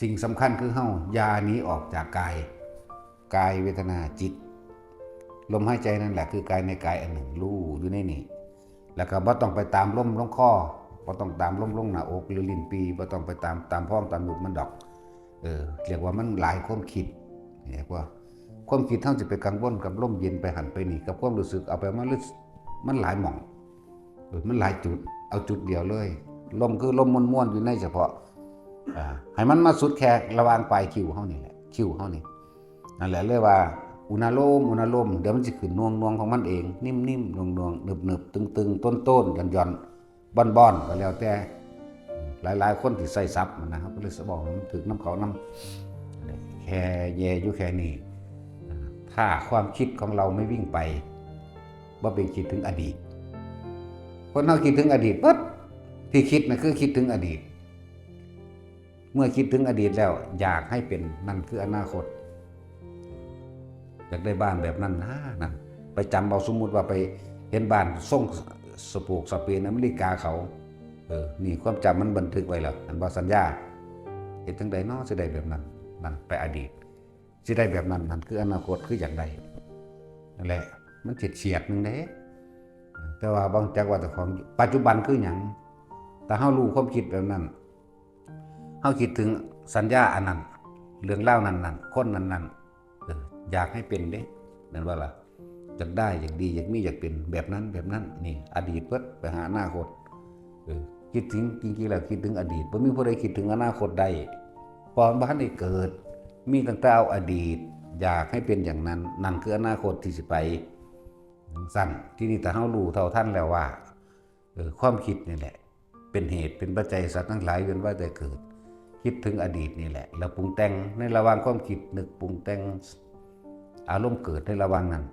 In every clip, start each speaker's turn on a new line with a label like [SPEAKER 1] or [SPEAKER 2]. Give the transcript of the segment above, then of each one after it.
[SPEAKER 1] สิ่งสำคัญคือเฮาอย่าหนีออกจากกายเวทนาจิตลมหายใจนั่นแหละคือกายในกายอันหนึ่งรู้อยู่ในนี่แล้วก็บ่ต้องไปตามลมลงคอบ่ต้องตามลมลงหน้าอกหรือลิ้นปีบ่ต้องไปตามพ้องตามหมุดมันดอกเรียกว่ามันหลายความคิดเรียกว่าความคิดเฮาสิไปกังวลกับลมเย็นไปหันไปนี่กับความรู้สึกเอาไปมันหลายหม่องมันหลายจุดเอาจุดเดียวเลยลมคือลมม่วนๆอยู่ในเฉพาะให้มันมาสุดแค่ระหว่างปลายคิ้วเฮานี่แหละคิ้วเฮานี่นั่นแหละเรียกว่าอุณาโลมเดี๋ยวมันจะขึ้นนวงของมันเองนิ่มๆนวงๆหนึบๆตึงๆต้นๆหย่อนๆบ้อนๆก็แล้วแต่หลายคนที่ใส่ซับมันนะครับก็เลยสบอกมันถึงน้ำเขาน้ำแค่แย่อยู่แค่นี้ถ้าความคิดของเราไม่วิ่งไปบ่ไปคิดถึงอดีตคนเราคิดถึงอดีตปั๊บที่คิดนะคือคิดถึงอดีตเมื่อคิดถึงอดีตแล้วอยากให้เป็นนั่นคืออนาคตอยากได้บ้านแบบนั้นนั่นไปจำเอาสมมุติว่าไปเห็นบ้านส่งสปูกสเปนอเมริกาเขานี่ความจำมันบันทึกไว้แล้วอันบ่สัญญาเห็นทั้งใดเนาะสิได้แบบนั้นนั่นไปอดีตสิได้แบบนั้นนั่นคืออนาคตคืออย่างใดนั่นแหละมันเฉียดนึงเด้แต่ว่าบางจักว่าแต่ของปัจจุบันคือหยังแต่เฮารู้ความคิดแบบนั้นเฮาคิดถึงสัญญาอันนั้นเรื่องเล่านั้นคนนั้นอยากให้เป็นเด้นั่นว่าล่ะอยากได้อยากดีอยากมีอยากเป็นแบบนั้นนี่อดีตเพิ่นไปหาอนาคตคิดถึงจริงๆแล้วคิดถึงอดีตบ่มีผู้ใดคิดถึงอนาคตได้เพราะบ่ทันได้เกิดมีตั้งแต่เอาอดีตอยากให้เป็นอย่างนั้นนั่นคืออนาคตที่สิไปสั่นที่นี่แต่เฮารู้เท่าทันแล้วว่าความคิดนี่แหละเป็นเหตุเป็นปัจจัยสัตว์ทั้งหลายเวียนว่ายแต่เกิดคิดถึงอดีตนี่แหละแล้วปรุงแต่งในระหว่างความคิดนึกปรุงแต่งอารมณ์เกิดในระหว่างนั้น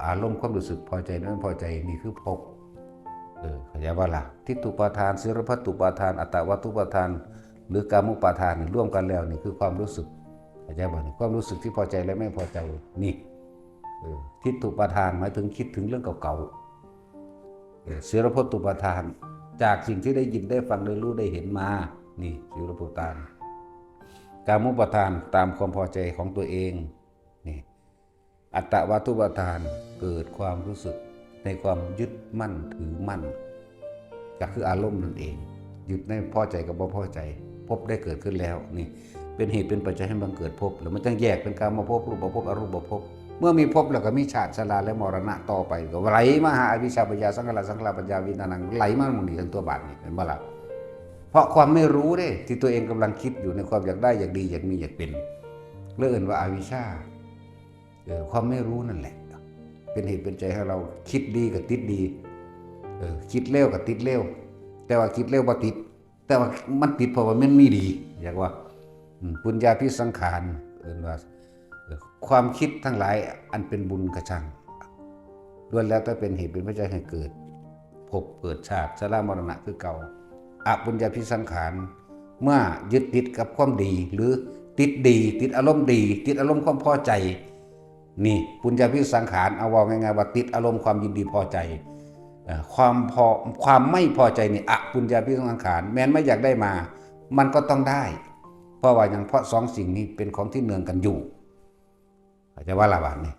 [SPEAKER 1] อารมณ์ความรู้สึกพอใจไม่พอใจนี่คือภพเข้าใจว่าล่ะทิฏฐุปาทานสิรพัตตุปาทานอัตตวัตถุปาทานหรือกามุปาทานร่วมกันแล้วนี่คือความรู้สึกเข้าใจบ่ความรู้สึกที่พอใจและไม่พอใจนี่ทิฏฐุปาทานหมายถึงคิดถึงเรื่องเก่าๆสิรพัตตุปาทานจากสิ่งที่ได้ยินได้ฟังได้รู้ได้เห็นมานี่สิรพัตตุปาทานกามุปาทานตามความพอใจของตัวเองนี่อัตตวัตถุปาทานเกิดความรู้สึกในความยึดมั่นถือมั่นก็คืออารมณ์นั่นเองยึดในพอใจกับบ่พอใจภพได้เกิดขึ้นแล้วนี่เป็นเหตุเป็นปัจจัยให้บังเกิดภพแล้วมันต้องแยกเป็นกามภพรูปภพอรูปภพเมื่อมีภพแล้วก็มีชาติชราและมรณะต่อไปก็ไหลมาหาอวิชชาปัญญาสังขารปัญญาวิญญาณังไหลมาหมดนี่ทั้งตัวบาทนี่เป็นบ่ล่ะเพราะความไม่รู้เด้ที่ตัวเองกำลังคิดอยู่ในความอยากได้อยากดีอยากมีอยากเป็นเรื่องอื่นว่าอวิชชาความไม่รู้นั่นแหละเป็นเหตุเป็นใจให้เราคิดดีกับติดดีคิดเลวกับติดเลวแต่ว่าคิดเลวบ่ติดแต่ว่ามันติดเพราะว่ามันมีดีอยากว่าปุญญาภิสังขารว่าความคิดทั้งหลายอันเป็นบุญกระชังล้วนแล้วแต่เป็นเหตุเป็นปัจจัยให้เกิดภพเกิดชาติชรามรณะคือเก่าอปุญญาภิสังขารเมื่อยึดติดกับความดีหรือติดดีติดอารมณ์ดีติดอารมณ์ความพอใจนี่ปุญญาภิสังขารเอาว่าง่ายๆว่าติดอารมณ์ความยินดีพอใจความไม่พอใจนี่อปุญญาภิสังขารแม้นไม่อยากได้มามันก็ต้องได้เพราะว่าอย่างเพราะสองสิ่งนี้เป็นของที่เนืองกันอยู่อาจจะว่าละบาดนี่